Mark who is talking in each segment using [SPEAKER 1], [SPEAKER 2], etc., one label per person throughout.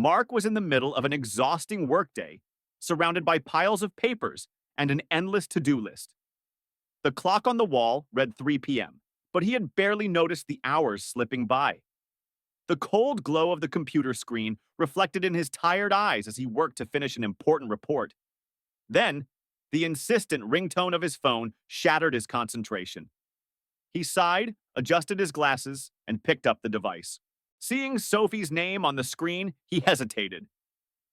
[SPEAKER 1] Mark was in the middle of an exhausting workday, surrounded by piles of papers and an endless to-do list. The clock on the wall read 3 p.m., but he had barely noticed the hours slipping by. The cold glow of the computer screen reflected in his tired eyes as he worked to finish an important report. Then, the insistent ringtone of his phone shattered his concentration. He sighed, adjusted his glasses, and picked up the device. Seeing Sophie's name on the screen, he hesitated.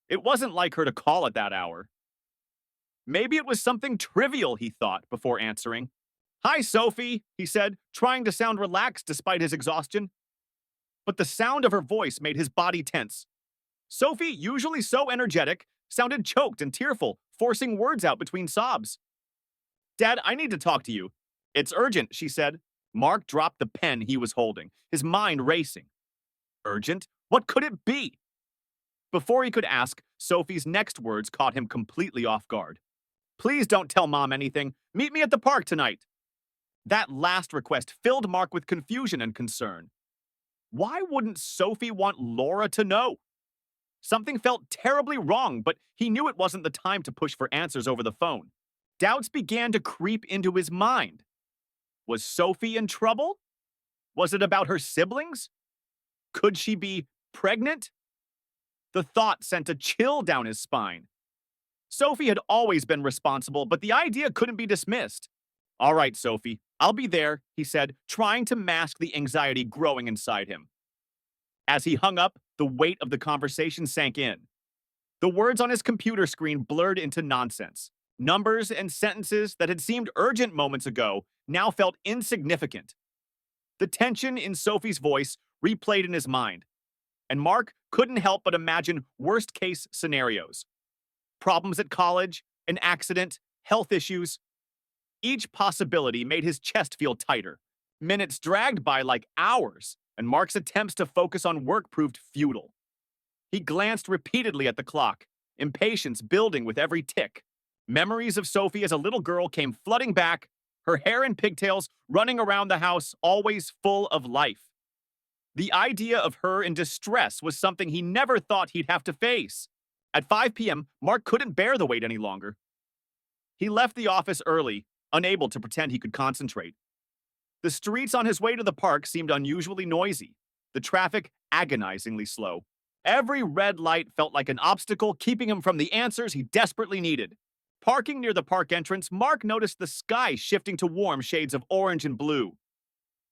[SPEAKER 1] It wasn't like her to call at that hour. Maybe it was something trivial, he thought, before answering. "Hi, Sophie," he said, trying to sound relaxed despite his exhaustion. But the sound of her voice made his body tense. Sophie, usually so energetic, sounded choked and tearful, forcing words out between sobs. "Dad, I need to talk to you." "It's urgent," she said. Mark dropped the pen he was holding, his mind racing. Urgent? What could it be? Before he could ask, Sophie's next words caught him completely off guard. "Please don't tell Mom anything. Meet me at the park tonight." That last request filled Mark with confusion and concern. Why wouldn't Sophie want Laura to know? Something felt terribly wrong, but he knew it wasn't the time to push for answers over the phone. Doubts began to creep into his mind. Was Sophie in trouble? Was it about her siblings? Could she be pregnant? The thought sent a chill down his spine. Sophie had always been responsible, but the idea couldn't be dismissed. "All right, Sophie, I'll be there," he said, trying to mask the anxiety growing inside him. As he hung up, the weight of the conversation sank in. The words on his computer screen blurred into nonsense. Numbers and sentences that had seemed urgent moments ago now felt insignificant. The tension in Sophie's voice replayed in his mind, and Mark couldn't help but imagine worst-case scenarios. Problems at college, an accident, health issues. Each possibility made his chest feel tighter. Minutes dragged by like hours, and Mark's attempts to focus on work proved futile. He glanced repeatedly at the clock, impatience building with every tick. Memories of Sophie as a little girl came flooding back, her hair in pigtails running around the house, always full of life. The idea of her in distress was something he never thought he'd have to face. At 5 p.m., Mark couldn't bear the wait any longer. He left the office early, unable to pretend he could concentrate. The streets on his way to the park seemed unusually noisy, the traffic agonizingly slow. Every red light felt like an obstacle keeping him from the answers he desperately needed. Parking near the park entrance, Mark noticed the sky shifting to warm shades of orange and blue.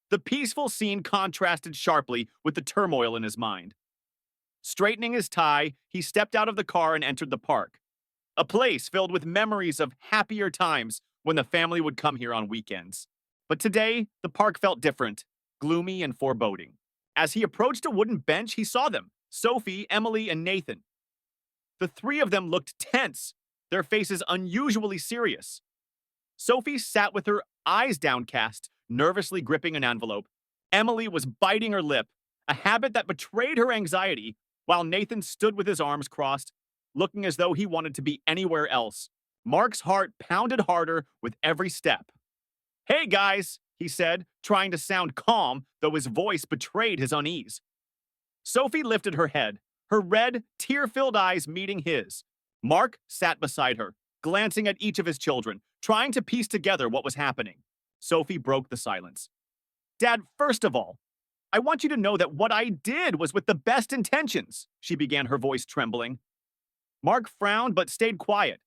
[SPEAKER 1] The peaceful scene contrasted sharply with the turmoil in his mind. Straightening his tie, he stepped out of the car and entered the park, a place filled with memories of happier times when the family would come here on weekends. But today, the park felt different, gloomy and foreboding. As he approached a wooden bench, he saw them, Sophie, Emily, and Nathan. The three of them looked tense, their faces unusually serious. Sophie sat with her eyes downcast, nervously gripping an envelope. Emily was biting her lip, a habit that betrayed her anxiety, while Nathan stood with his arms crossed, looking as though he wanted to be anywhere else. Mark's heart pounded harder with every step. "Hey, guys," he said, trying to sound calm, though his voice betrayed his unease. Sophie lifted her head, her red, tear-filled eyes meeting his. Mark sat beside her, glancing at each of his children, trying to piece together what was happening. Sophie broke the silence. "Dad, first of all, I want you to know that what I did was with the best intentions," she began, her voice trembling. Mark frowned but stayed quiet,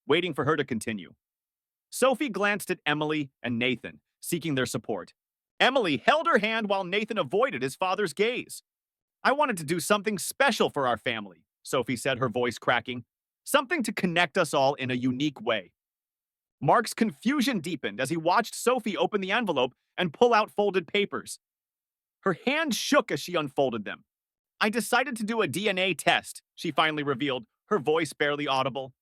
[SPEAKER 1] waiting for her to continue. Sophie glanced at Emily and Nathan, seeking their support. Emily held her hand while Nathan avoided his father's gaze. "I wanted to do something special for our family," Sophie said, her voice cracking. "Something to connect us all in a unique way." Mark's confusion deepened as he watched Sophie open the envelope and pull out folded papers. Her hand shook as she unfolded them. "I decided to do a DNA test," she finally revealed, her voice barely audible.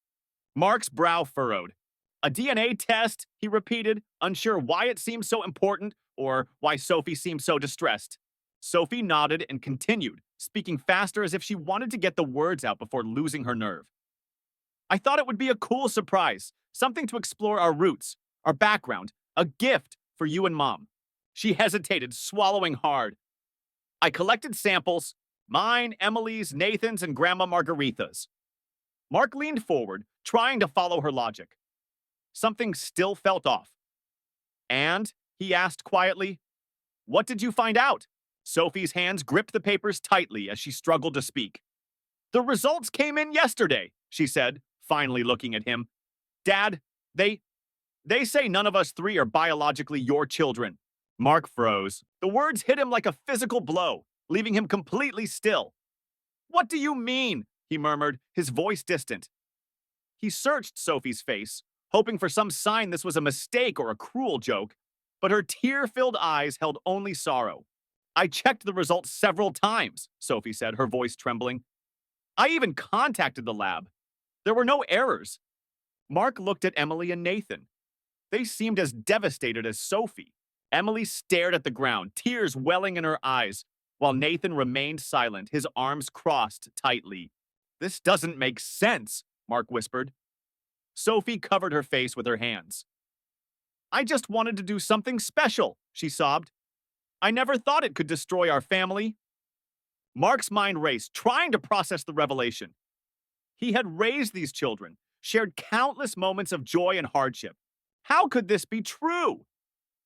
[SPEAKER 1] Mark's brow furrowed. "A DNA test?" he repeated, unsure why it seemed so important or why Sophie seemed so distressed. Sophie nodded and continued, speaking faster as if she wanted to get the words out before losing her nerve. "I thought it would be a cool surprise, something to explore our roots, our background, a gift for you and Mom." She hesitated, swallowing hard. "I collected samples, Mine, Emily's, Nathan's, and Grandma Margaretha's. Mark leaned forward, trying to follow her logic. Something still felt off. And, he asked quietly, what did you find out? Sophie's hands gripped the papers tightly as she struggled to speak. The results came in yesterday, she said, finally looking at him. Dad, they say none of us three are biologically your children. Mark froze. The words hit him like a physical blow, leaving him completely still. What do you mean? He murmured, his voice distant. He searched Sophie's face, hoping for some sign this was a mistake or a cruel joke, but her tear-filled eyes held only sorrow. I checked the results several times, Sophie said, her voice trembling. I even contacted the lab. There were no errors. Mark looked at Emily and Nathan. They seemed as devastated as Sophie. Emily stared at the ground, tears welling in her eyes, while Nathan remained silent, his arms crossed tightly. This doesn't make sense, Mark whispered. Sophie covered her face with her hands. I just wanted to do something special, she sobbed. I never thought it could destroy our family. Mark's mind raced, trying to process the revelation. He had raised these children, shared countless moments of joy and hardship. How could this be true?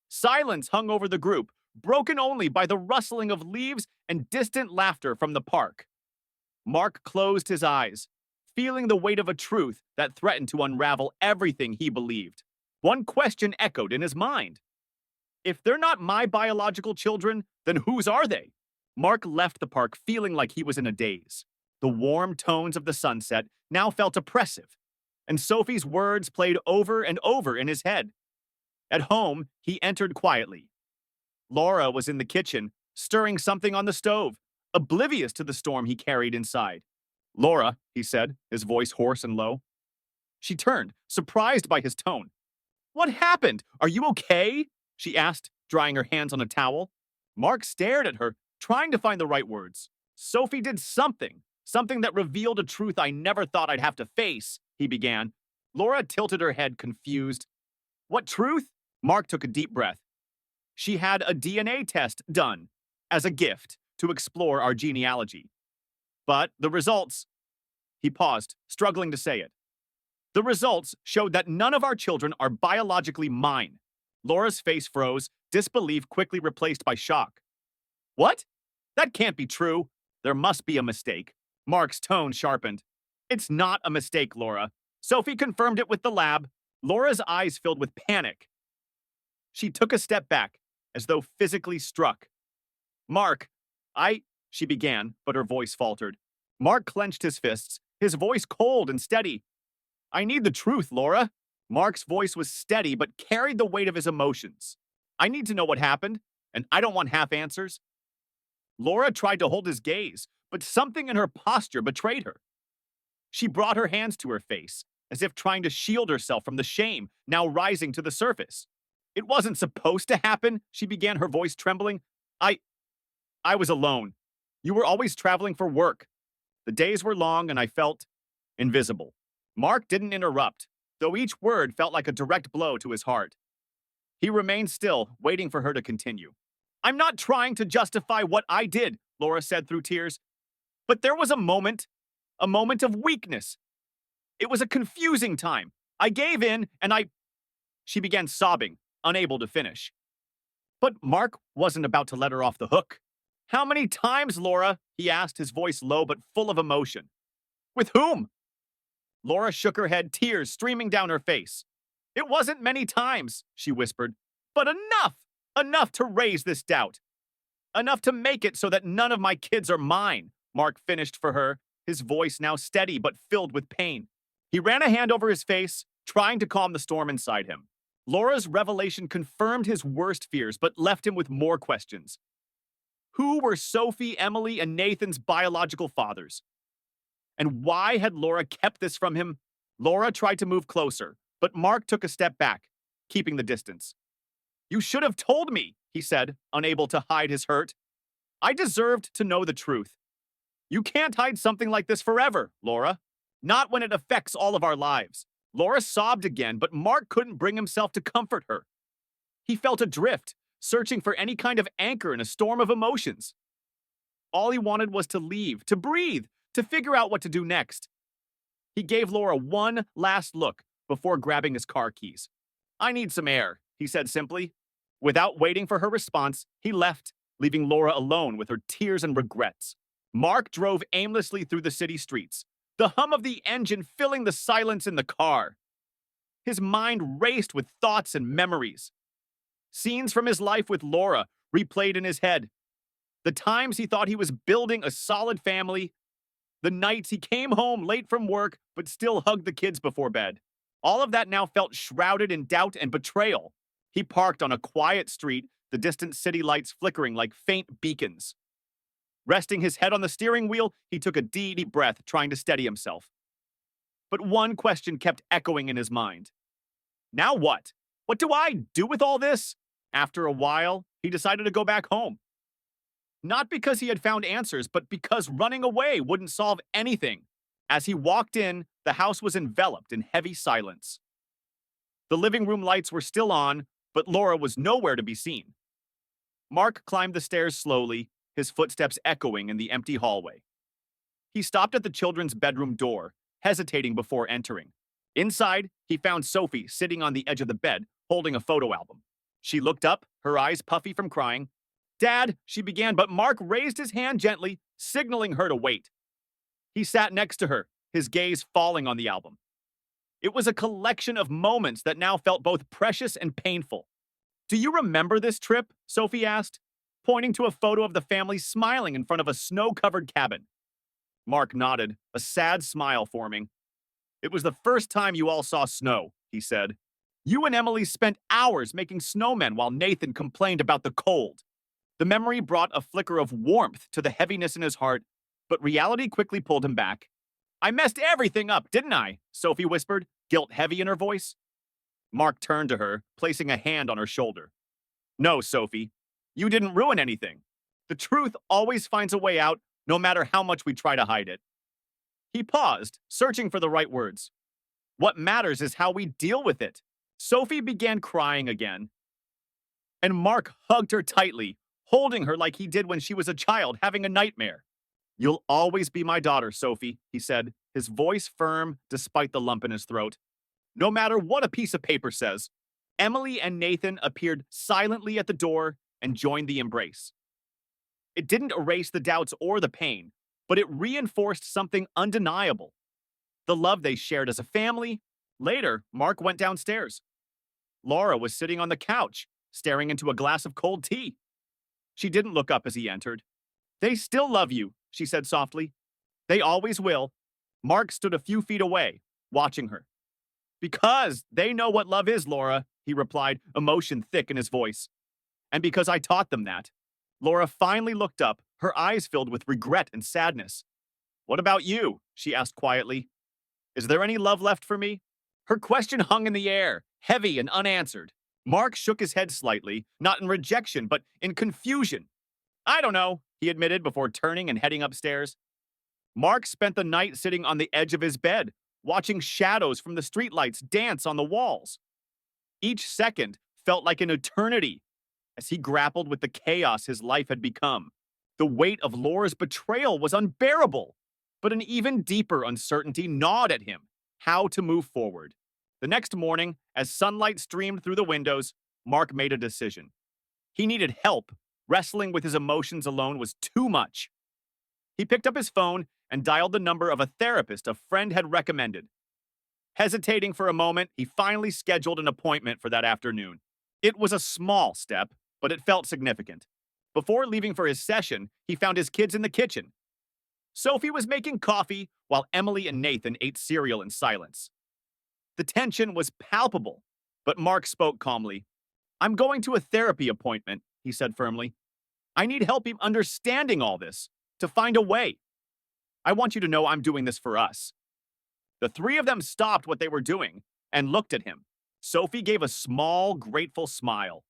[SPEAKER 1] Silence hung over the group, broken only by the rustling of leaves and distant laughter from the park. Mark closed his eyes, feeling the weight of a truth that threatened to unravel everything he believed. One question echoed in his mind. If they're not my biological children, then whose are they? Mark left the park feeling like he was in a daze. The warm tones of the sunset now felt oppressive, and Sophie's words played over and over in his head. At home, he entered quietly. Laura was in the kitchen, stirring something on the stove, oblivious to the storm he carried inside. Laura, he said, his voice hoarse and low. She turned, surprised by his tone. What happened? Are you okay? She asked, drying her hands on a towel. Mark stared at her, trying to find the right words. Sophie did something that revealed a truth I never thought I'd have to face, he began. Laura tilted her head, confused. What truth? Mark took a deep breath. She had a DNA test done, as a gift, to explore our genealogy. But the results... He paused, struggling to say it. The results showed that none of our children are biologically mine. Laura's face froze, disbelief quickly replaced by shock. What? That can't be true. There must be a mistake. Mark's tone sharpened. It's not a mistake, Laura. Sophie confirmed it with the lab. Laura's eyes filled with panic. She took a step back, as though physically struck. Mark, she began, but her voice faltered. Mark clenched his fists, his voice cold and steady. I need the truth, Laura. Mark's voice was steady, but carried the weight of his emotions. I need to know what happened, and I don't want half answers. Laura tried to hold his gaze, but something in her posture betrayed her. She brought her hands to her face, as if trying to shield herself from the shame now rising to the surface. It wasn't supposed to happen, she began, her voice trembling. I was alone. You were always traveling for work. The days were long, and I felt invisible. Mark didn't interrupt, though each word felt like a direct blow to his heart. He remained still, waiting for her to continue. I'm not trying to justify what I did, Laura said through tears. But there was a moment of weakness. It was a confusing time. I gave in, and She began sobbing, unable to finish. But Mark wasn't about to let her off the hook. How many times, Laura? He asked, his voice low but full of emotion. With whom? Laura shook her head, tears streaming down her face. It wasn't many times, she whispered, but enough! Enough to raise this doubt. Enough to make it so that none of my kids are mine, Mark finished for her, his voice now steady but filled with pain. He ran a hand over his face, trying to calm the storm inside him. Laura's revelation confirmed his worst fears, but left him with more questions. Who were Sophie, Emily, and Nathan's biological fathers? And why had Laura kept this from him? Laura tried to move closer, but Mark took a step back, keeping the distance. You should have told me, he said, unable to hide his hurt. I deserved to know the truth. You can't hide something like this forever, Laura. Not when it affects all of our lives. Laura sobbed again, but Mark couldn't bring himself to comfort her. He felt adrift, searching for any kind of anchor in a storm of emotions. All he wanted was to leave, to breathe, to figure out what to do next. He gave Laura one last look before grabbing his car keys. "I need some air," he said simply. Without waiting for her response, he left, leaving Laura alone with her tears and regrets. Mark drove aimlessly through the city streets, the hum of the engine filling the silence in the car. His mind raced with thoughts and memories. Scenes from his life with Laura replayed in his head. The times he thought he was building a solid family, the nights he came home late from work but still hugged the kids before bed. All of that now felt shrouded in doubt and betrayal. He parked on a quiet street, the distant city lights flickering like faint beacons. Resting his head on the steering wheel, he took a deep breath, trying to steady himself. But one question kept echoing in his mind. Now what? What do I do with all this? After a while, he decided to go back home. Not because he had found answers, but because running away wouldn't solve anything. As he walked in, the house was enveloped in heavy silence. The living room lights were still on, but Laura was nowhere to be seen. Mark climbed the stairs slowly, his footsteps echoing in the empty hallway. He stopped at the children's bedroom door, hesitating before entering. Inside, he found Sophie sitting on the edge of the bed, holding a photo album. She looked up, her eyes puffy from crying. "Dad," she began, but Mark raised his hand gently, signaling her to wait. He sat next to her, his gaze falling on the album. It was a collection of moments that now felt both precious and painful. "Do you remember this trip?" Sophie asked, pointing to a photo of the family smiling in front of a snow-covered cabin. Mark nodded, a sad smile forming. "It was the first time you all saw snow," he said. "You and Emily spent hours making snowmen while Nathan complained about the cold." The memory brought a flicker of warmth to the heaviness in his heart, but reality quickly pulled him back. "I messed everything up, didn't I?" Sophie whispered, guilt heavy in her voice. Mark turned to her, placing a hand on her shoulder. "No, Sophie, you didn't ruin anything. The truth always finds a way out, no matter how much we try to hide it." He paused, searching for the right words. "What matters is how we deal with it." Sophie began crying again, and Mark hugged her tightly, holding her like he did when she was a child having a nightmare. "You'll always be my daughter, Sophie," he said, his voice firm despite the lump in his throat. "No matter what a piece of paper says." Emily and Nathan appeared silently at the door and joined the embrace. It didn't erase the doubts or the pain, but it reinforced something undeniable. The love they shared as a family. Later, Mark went downstairs. Laura was sitting on the couch, staring into a glass of cold tea. She didn't look up as he entered. "They still love you," she said softly. "They always will." Mark stood a few feet away, watching her. "Because they know what love is, Laura," he replied, emotion thick in his voice. "And because I taught them that." Laura finally looked up, her eyes filled with regret and sadness. "What about you?" she asked quietly. "Is there any love left for me?" Her question hung in the air, heavy and unanswered. Mark shook his head slightly, not in rejection, but in confusion. "I don't know," he admitted before turning and heading upstairs. Mark spent the night sitting on the edge of his bed, watching shadows from the streetlights dance on the walls. Each second felt like an eternity as he grappled with the chaos his life had become. The weight of Laura's betrayal was unbearable, but an even deeper uncertainty gnawed at him: how to move forward. The next morning, as sunlight streamed through the windows, Mark made a decision. He needed help. Wrestling with his emotions alone was too much. He picked up his phone and dialed the number of a therapist a friend had recommended. Hesitating for a moment, he finally scheduled an appointment for that afternoon. It was a small step, but it felt significant. Before leaving for his session, he found his kids in the kitchen. Sophie was making coffee while Emily and Nathan ate cereal in silence. The tension was palpable, but Mark spoke calmly. "I'm going to a therapy appointment," he said firmly. "I need help understanding all this, to find a way. I want you to know I'm doing this for us." The three of them stopped what they were doing and looked at him. Sophie gave a small, grateful smile.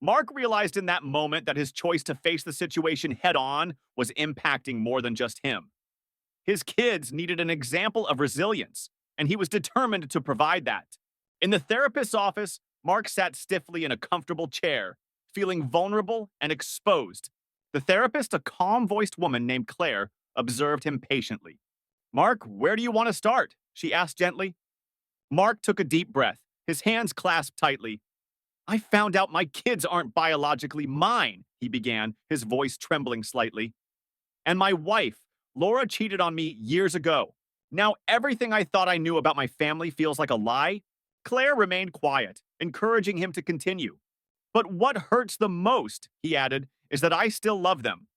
[SPEAKER 1] Mark realized in that moment that his choice to face the situation head-on was impacting more than just him. His kids needed an example of resilience, and he was determined to provide that. In the therapist's office, Mark sat stiffly in a comfortable chair, feeling vulnerable and exposed. The therapist, a calm-voiced woman named Claire, observed him patiently. Mark, where do you want to start? She asked gently. Mark took a deep breath, his hands clasped tightly. I found out my kids aren't biologically mine, he began, his voice trembling slightly. And my wife, Laura, cheated on me years ago. Now everything I thought I knew about my family feels like a lie. Claire remained quiet, encouraging him to continue. But what hurts the most, he added, is that I still love them.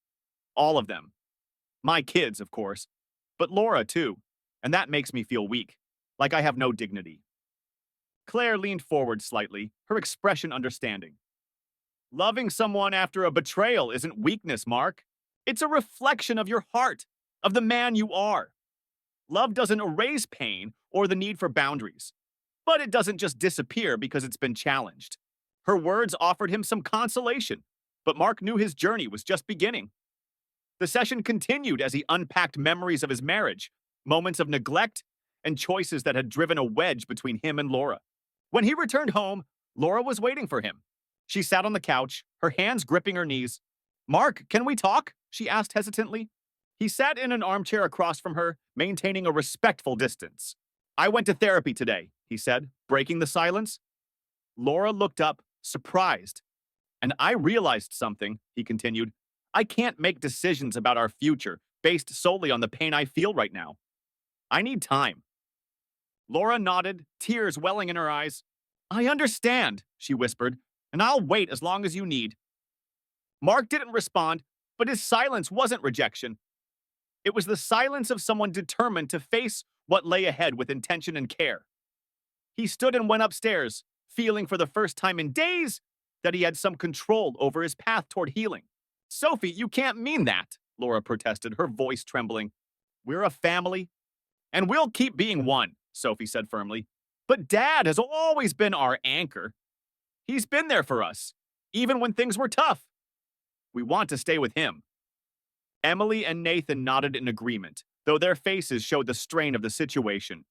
[SPEAKER 1] All of them. My kids, of course. But Laura, too. And that makes me feel weak. Like I have no dignity. Claire leaned forward slightly, her expression understanding. Loving someone after a betrayal isn't weakness, Mark. It's a reflection of your heart, of the man you are. Love doesn't erase pain or the need for boundaries, but it doesn't just disappear because it's been challenged. Her words offered him some consolation, but Mark knew his journey was just beginning. The session continued as he unpacked memories of his marriage, moments of neglect, and choices that had driven a wedge between him and Laura. When he returned home, Laura was waiting for him. She sat on the couch, her hands gripping her knees. Mark, can we talk? She asked hesitantly. He sat in an armchair across from her, maintaining a respectful distance. I went to therapy today, he said, breaking the silence. Laura looked up, surprised. And I realized something, he continued. I can't make decisions about our future based solely on the pain I feel right now. I need time. Laura nodded, tears welling in her eyes. I understand, she whispered, and I'll wait as long as you need. Mark didn't respond, but his silence wasn't rejection. It was the silence of someone determined to face what lay ahead with intention and care. He stood and went upstairs, feeling for the first time in days that he had some control over his path toward healing. Sophie, you can't mean that, Laura protested, her voice trembling. We're a family, and we'll keep being one, Sophie said firmly. But Dad has always been our anchor. He's been there for us, even when things were tough. We want to stay with him. Emily and Nathan nodded in agreement, though their faces showed the strain of the situation.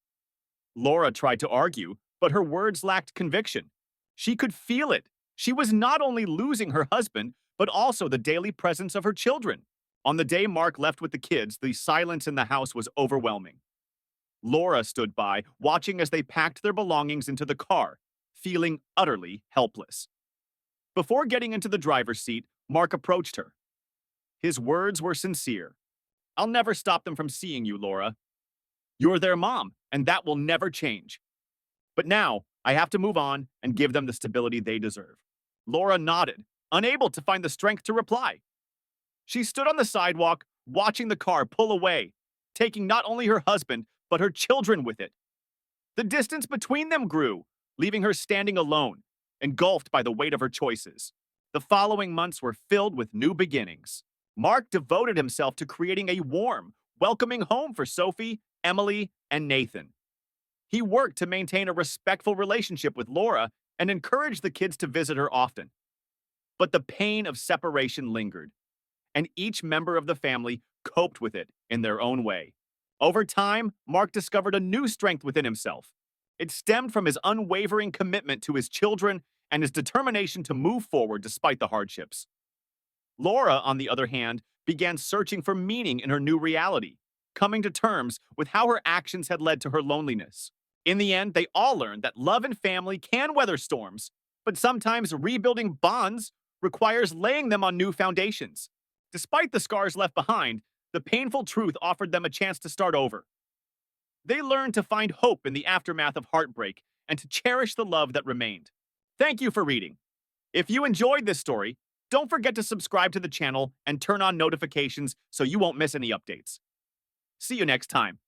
[SPEAKER 1] Laura tried to argue, but her words lacked conviction. She could feel it. She was not only losing her husband, but also the daily presence of her children. On the day Mark left with the kids, the silence in the house was overwhelming. Laura stood by, watching as they packed their belongings into the car, feeling utterly helpless. Before getting into the driver's seat, Mark approached her. His words were sincere. I'll never stop them from seeing you, Laura. You're their mom, and that will never change. But now, I have to move on and give them the stability they deserve. Laura nodded, unable to find the strength to reply. She stood on the sidewalk, watching the car pull away, taking not only her husband, but her children with it. The distance between them grew, leaving her standing alone, engulfed by the weight of her choices. The following months were filled with new beginnings. Mark devoted himself to creating a warm, welcoming home for Sophie, Emily, and Nathan. He worked to maintain a respectful relationship with Laura and encouraged the kids to visit her often. But the pain of separation lingered, and each member of the family coped with it in their own way. Over time, Mark discovered a new strength within himself. It stemmed from his unwavering commitment to his children and his determination to move forward despite the hardships. Laura, on the other hand, began searching for meaning in her new reality, coming to terms with how her actions had led to her loneliness. In the end, they all learned that love and family can weather storms, but sometimes rebuilding bonds requires laying them on new foundations. Despite the scars left behind, the painful truth offered them a chance to start over. They learned to find hope in the aftermath of heartbreak and to cherish the love that remained. Thank you for reading. If you enjoyed this story, don't forget to subscribe to the channel and turn on notifications so you won't miss any updates. See you next time.